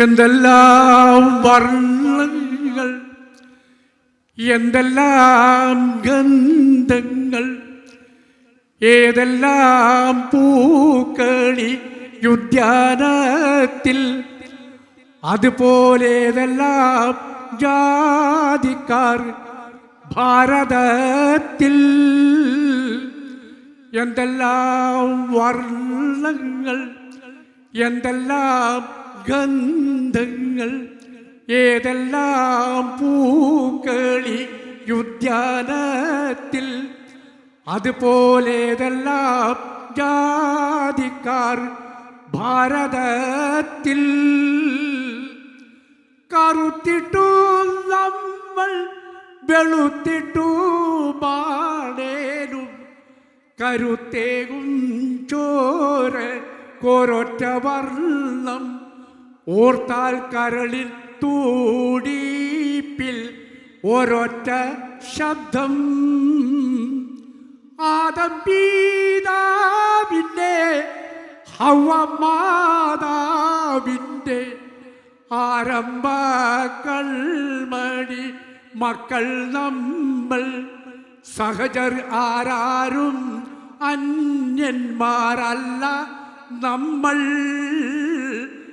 എന്തെല്ലാം വർണ്ണങ്ങൾ, എന്തെല്ലാം ഗന്ധങ്ങൾ, ഏതെല്ലാം പൂക്കളി ഉദ്യാനത്തിൽ, അതുപോലെ ഏതെല്ലാം ജാതിക്കാർ ഭാരതത്തിൽ. എന്തെല്ലാം വർണ്ണങ്ങൾ, എന്തെല്ലാം ഗന്ധങ്ങൾ, ഏതെല്ലാം പൂക്കളി ഉദ്യാനത്തിൽ, അതുപോലെ ഏതെല്ലാം ജാതിക്കാർ ഭാരതത്തിൽ. കറുത്തിട്ടു നമ്മൾ വെളുത്തിട്ടു പാടേനും കരുത്തേകും ചോര കൊരൊറ്റ വർണ്ണം. ഓർത്താൽ കരളിൽ തൂടിപ്പിൽ ഒരൊറ്റ ശബ്ദം. ആദം പിതാവിൻ്റെ ഹവ്വ മാതാവിൻ്റെ ആരംഭ കൽമണി മക്കൾ നമ്മൾ. സഹചർ ആരാരും അന്യന്മാരല്ല നമ്മൾ.